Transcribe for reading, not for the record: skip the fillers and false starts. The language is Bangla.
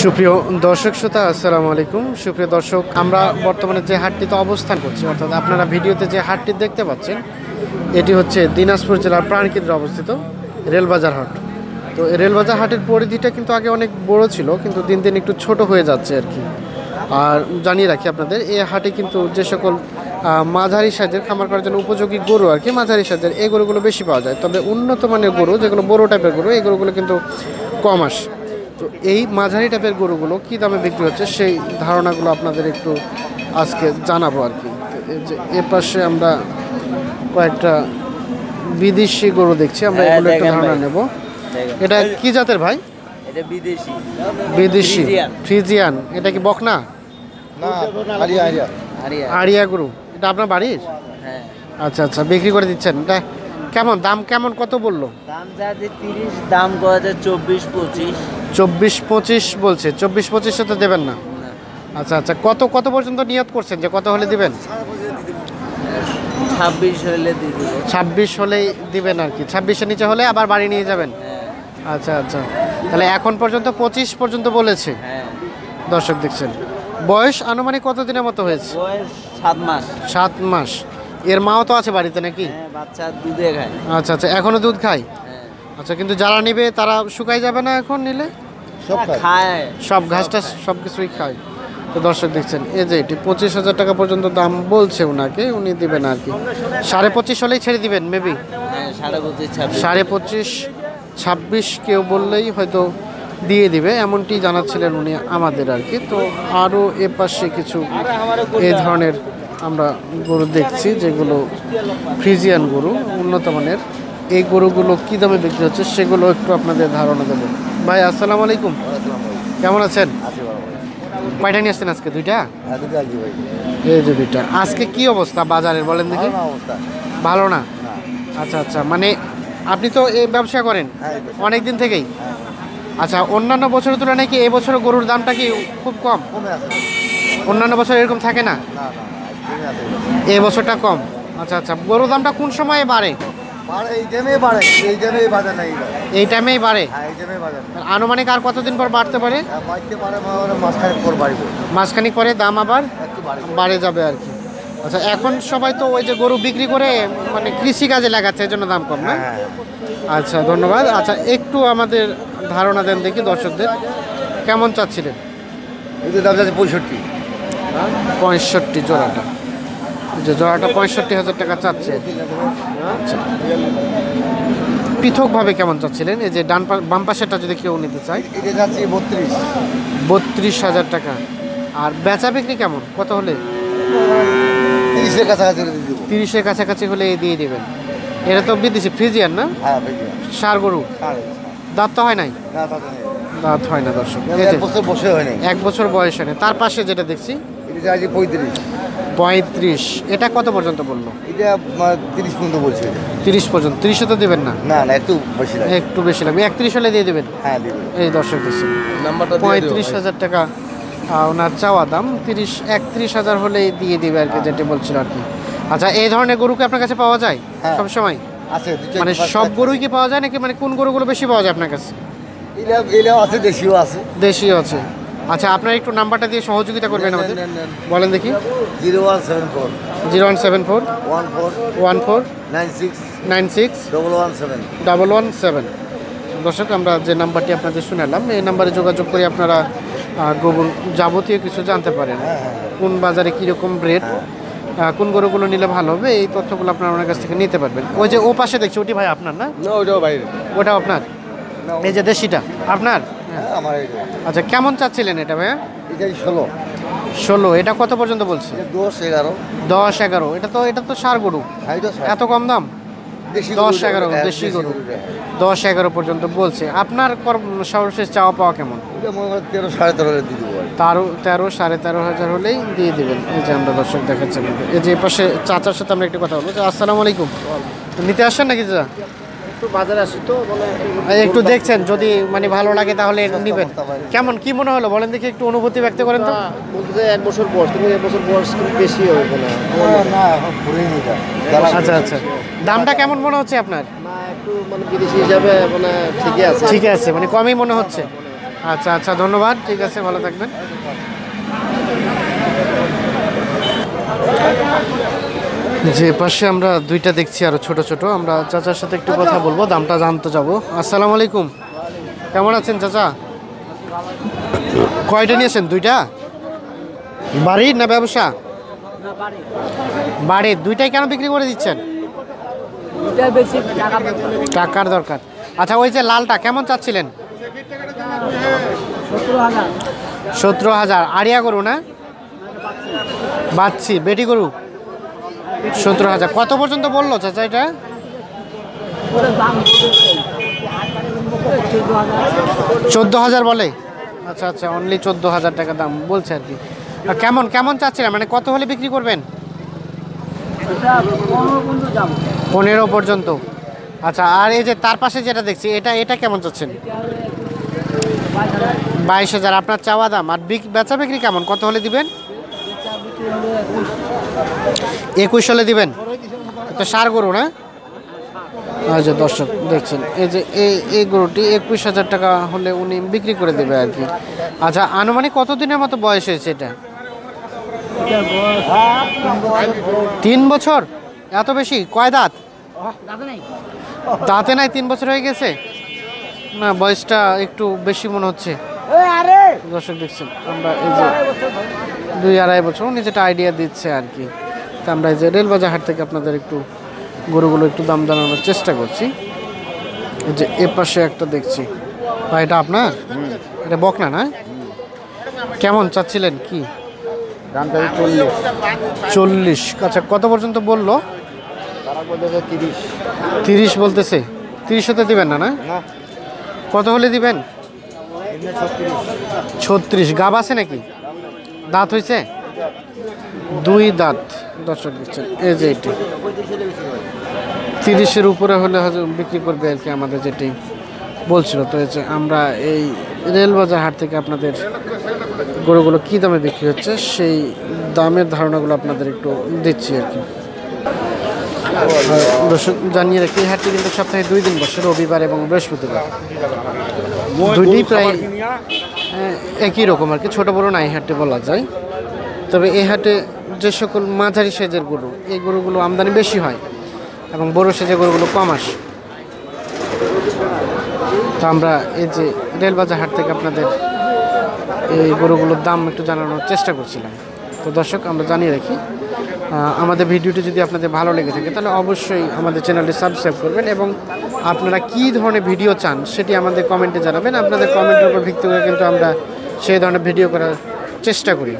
সুপ্রিয় দর্শক শ্রোতা আসসালামু আলাইকুম। সুপ্রিয় দর্শক, আমরা বর্তমানে যে হাটটিতে অবস্থান করছি, অর্থাৎ আপনারা ভিডিওতে যে হাটটি দেখতে পাচ্ছেন, এটি হচ্ছে দিনাজপুর জেলার প্রাণকেন্দ্রে অবস্থিত রেলবাজার হাট। তো রেলবাজার হাটের পরিধিটা কিন্তু আগে অনেক বড় ছিল, কিন্তু দিন দিন একটু ছোট হয়ে যাচ্ছে আর কি। আর জানিয়ে রাখি আপনাদের, এই হাটে কিন্তু যে সকল মাঝারি সাইজের খামার করার জন্য উপযোগী গরু আর কি, মাঝারি সাইজের এই গরুগুলো বেশি পাওয়া যায়। তবে উন্নত মানের গরু, যেগুলো বড় টাইপের গরু, এই গরুগুলো কিন্তু কম আসে। তো এই মাঝারি টাইপের গরুগুলো কী দামে বিক্রি হচ্ছে সেই ধারণাগুলো আপনাদের একটু আজকে জানাবো আর কি। যে এ পাশে আমরা কয়েকটা বিদেশি গরু দেখছি, আমরা এগুলো একটু ধারণা নেব। এটা কি জাতের ভাই? এটা বিদেশি বিদেশি ফ্রিজিয়ান। এটা কি বকনা? না, আড়িয়া গরু। এটা আপনার বাড়ির? হ্যাঁ। আচ্ছা আচ্ছা, বিক্রি করে দিচ্ছেন। এটা কেমন দাম, কেমন কত বললো? দাম যাচ্ছে 30, দাম কত 24-25। 24-25 বলছে। 24-25 তো দেবেন না? আচ্ছা আচ্ছা, কত কত পর্যন্ত নিয়ত করছেন যে কত হলে দিবেন? 26 হলে দিয়ে দেবো। 26 হলেই দিবেন আর কি। 26-এর নিচে হলে আবার বাড়ি নিয়ে যাবেন? হ্যাঁ। আচ্ছা আচ্ছা, তাহলে এখন পর্যন্ত 25 পর্যন্ত বলেছে। হ্যাঁ। দর্শক দেখছেন, বয়স আনুমানিক কত দিনের মতো হয়েছে? বয়স 7 মাস। 7 মাস। এর মাও তো আছে বাড়িতে নাকি? হ্যাঁ, বাচ্চা দুধে খায়। আচ্ছা আচ্ছা, এখনো দুধ খায়? হ্যাঁ। আচ্ছা, কিন্তু যারা নিবে তারা শুকাই যাবে না এখন নিলে? সব খায়, সব ঘাসটা সব কিছুই খায়। তো দর্শক দেখছেন, এই যে এটি 25,000 টাকা পর্যন্ত দাম বলছে ওনাকে, উনি দিবেন আর কি। 25.5 হলেই ছেড়ে দিবেন মেবি? হ্যাঁ, 25.5, 25.5, 26 কেউ বললেই হয়তো দিয়ে দিবে, এমনটি জানাচ্ছিলেন উনি আমাদের আর কি। তো আরও এ পাশে কিছু এই ধরনের আমরা গরু দেখছি, যেগুলো ফ্রিজিয়ান গরু, উন্নত মানের। এই গরুগুলো কী দামে বিক্রি হচ্ছে সেগুলো একটু আপনাদের ধারণা দেবো। ভাই আসসালামু আলাইকুম, কেমন আছেন? কয়টা নিয়ে আসছেন আজকে? দুইটা? এই যে দুইটা। আজকে কি অবস্থা বাজারের বলেন দেখি? ভালো না? আচ্ছা আচ্ছা, মানে আপনি তো এই ব্যবসা করেন অনেক দিন থেকেই? আচ্ছা, অন্যান্য বছরের তুলনায় কি এই বছর গরুর দামটা কি খুব কম? অন্যান্য বছর এরকম থাকে না? এই বছরটা কম। আচ্ছা আচ্ছা, গরুর দামটা কোন সময়ে বাড়ে? এই টাইমেই বাড়ে। আনুমানিক আর কতদিন পর বাড়তে পারে? মাসখানিক পরে দাম আবার বাড়ে যাবে আর কি। আচ্ছা, এখন সবাই তো ওই যে গরু বিক্রি করে মানে কৃষি কাজে লাগাচ্ছে, এই জন্য দাম কম না? আচ্ছা, ধন্যবাদ। আচ্ছা, একটু আমাদের ধারণা দেন দেখি দর্শকদের, কেমন চাচ্ছিলেন? দাম যাচ্ছে 65। 65 জোড়াটা, যে জোড়াটা 65,000 টাকা চাচ্ছে। আচ্ছা, পৃথকভাবে কেমন চাচ্ছিলেন? এই যে বাম পাশেরটা যদি কেউ নিতে চায়? এটা যাচ্ছে 32,000 টাকা। আর বেচা বিক্রি কেমন, কত হলে? 30-এর কাছাকাছি দিয়ে দেবো। 30-এর কাছাকাছি হলে দিয়ে দেবেন। এটা তো বিদেশি ফ্রিজিয়ান না? হ্যাঁ, ষাঁড় গরু। দাঁত তো হয় নাই? দাঁত হয় না দর্শক। 1 বছর বসে হয় নাই। 1 বছর বয়স হয় না। তার পাশে যেটা দেখছি এটা যাচ্ছে 35। 35। এটা কত পর্যন্ত বললো? এটা 30 পর্যন্ত বলছে। 30 পর্যন্ত। 30-এ তো দেবেন না? না না, একটু বেশি লাগে। একটু বেশি লাগবে। 31 হলে দিয়ে দেবেন? হ্যাঁ, দেবেন। এই দর্শক দেখছেন, নাম্বারটা 35,000 টাকা ওনার চাওয়া দাম। 31,000 হলেই দিয়ে দিবে আর কি, যেটি বলছিল আর কি। আচ্ছা, এই ধরনের গরু কি আপনার কাছে পাওয়া যায় সব সময়? আছে, মানে সব গরুই কি পাওয়া যায় নাকি, মানে কোন গরুগুলো বেশি পাওয়া যায় আপনার কাছে? এলাও আছে, দেশিও আছে। দেশিও আছে। আচ্ছা, আপনার একটু নাম্বারটা দিয়ে সহযোগিতা করবেন আমাদের, বলেন দেখি। 0174 0174 14 96 96 117। 117। দর্শক, আমরা যে নাম্বারটি আপনাদের শুনালাম, এই নাম্বারে যোগাযোগ করে আপনারা গোবর যাবতীয় কিছু জানতে পারেন। কোন বাজারে কীরকম রেট, কোন গরুগুলো নিলে ভালো হবে, এই তথ্যগুলো আপনার ওনার কাছ থেকে নিতে পারবেন। ওই যে ও পাশে দেখছি, ওটি ভাই আপনার না? ওটাও বাইরে। ওটাও আপনার? এই যে দেশিটা আপনার? আমার। আচ্ছা, কেমন চাচ্ছিলেন এটা ভাইয়া? এটা 16। 16। এটা কত পর্যন্ত বলছে? 10 11। 10 11। এটা তো ষাঁড় গরু, এত কম দাম? 10 11 দেশি গরু 10 11 পর্যন্ত বলছে। আপনার সর্বশেষ চাওয়া পাওয়া কেমন? 13 13.5 দিয়ে দেবো। 13 13.5 হলেই দিয়ে দেবেন। এই যে আমরা দর্শক দেখাচ্ছি, এই যে পাশে চাচার সাথে আমরা একটু কথা বলবো। আসসালামু আলাইকুম, নিতে আসছেন নাকি চাচা? বাজারে আসি তো, একটু দেখছেন, যদি মানে ভালো লাগে তাহলে নেবেন। কেমন কি মনে হলো বলেন দেখি, একটু অনুভূতি ব্যক্ত করেন তো। বলতে 1 বছর বয়স, তুমি 1 বছর বয়স বেশি হবে না? না, এখন পুরোই নিটা। আচ্ছা আচ্ছা, দামটা কেমন মনে হচ্ছে আপনার? না, একটু মানে বিদেশি হিসাবে মানে ঠিকই আছে। ঠিক আছে, মানে কমই মনে হচ্ছে। আচ্ছা আচ্ছা, ধন্যবাদ, ঠিক আছে, ভালো থাকবেন। যে পাশে আমরা দুইটা দেখছি আরো ছোট ছোট, আমরা চাচার সাথে একটু কথা বলবো, দামটা জানতে যাবো। আসসালামু আলাইকুম, কেমন আছেন চাচা? কয়টা নিয়েছেন? দুইটা? বাড়ির না ব্যবসা? বাড়ির। দুইটাই কেন বিক্রি করে দিচ্ছেন? টাকার দরকার। আচ্ছা, ওই যে লালটা কেমন চাচ্ছিলেন? 17,000। আড়িয়া গরু না? বাচ্চি বেটি গরু। 17,000। কত পর্যন্ত বললো চাচা এটা? 14,000 বলে? আচ্ছা আচ্ছা, অনলি 14,000 টাকা দাম বলছে আর কি। আর কেমন কেমন চাচ্ছিলেন, মানে কত হলে বিক্রি করবেন? 15 পর্যন্ত। আচ্ছা, আর এই যে তার পাশে যেটা দেখছি, এটা এটা কেমন চাচ্ছেন? 22,000 আপনার চাওয়া দাম। আর বেচা বিক্রি কেমন, কত হলে দিবেন? 21 হলে দিবেন। তো সার গরু না? আচ্ছা, দর্শক দেখছেন এই যে এই গরুটি 21,000 টাকা হলে উনি বিক্রি করে দেবে আর কি। আচ্ছা, আনুমানিক কতদিনের মতো বয়স হয়েছে এটা? 3 বছর? এত বেশি? কয় দাঁত? দাঁতে নাই, 3 বছর হয়ে গেছে। না, বয়সটা একটু বেশি মনে হচ্ছে। দর্শক দেখছেন, আমরা এই যে 2-2.5 বছর উনি যেটা আইডিয়া দিচ্ছে আর কি। তা আমরা এই যে রেলবাজার হাট থেকে আপনাদের একটু গরুগুলো একটু দাম জানানোর চেষ্টা করছি। এই যে এ পাশে একটা দেখছি ভাই, এটা আপনার? এটা বকনা না? কেমন চাচ্ছিলেন কি? 40। আচ্ছা, কত পর্যন্ত বললো? 30 বলতেছে। 30 হতে দিবেন না? না, কত হলে দিবেন? 36। গাব আছে নাকি? দাঁত হয়েছে? 2 দাঁত। দর্শক দিচ্ছেন এই যে এটি 30-এর উপরে হলে হয়তো বিক্রি করবে আর কি, আমাদের যেটি বলছিল। তো এই যে আমরা এই রেলবাজার হাট থেকে আপনাদের গরুগুলো কী দামে বিক্রি হচ্ছে সেই দামের ধারণাগুলো আপনাদের একটু দিচ্ছি আর কি। দর্শক জানিয়ে রাখি, এই হাটটি কিন্তু সপ্তাহে 2 দিন বসে, রবিবার এবং বৃহস্পতিবার। দুইটি প্রায় একই রকম আর কি, ছোটো বড়ো না এই হাটে বলা যায়। তবে এই হাটে যে সকল মাঝারি সাইজের গরু, এই গরুগুলো আমদানি বেশি হয় এবং বড়ো সাইজের গরুগুলো কম আসে। তো আমরা এই যে রেলবাজার হাট থেকে আপনাদের এই গরুগুলোর দাম একটু জানানোর চেষ্টা করছিলাম। তো দর্শক, আমরা জানিয়ে রাখি, আমাদের ভিডিওটি যদি আপনাদের ভালো লেগে থাকে তাহলে অবশ্যই আমাদের চ্যানেলটি সাবস্ক্রাইব করবেন এবং আপনারা কী ধরনের ভিডিও চান সেটি আমাদের কমেন্টে জানাবেন। আপনাদের কমেন্টের উপর ভিত্তি করে কিন্তু আমরা সেই ধরনের ভিডিও করার চেষ্টা করি।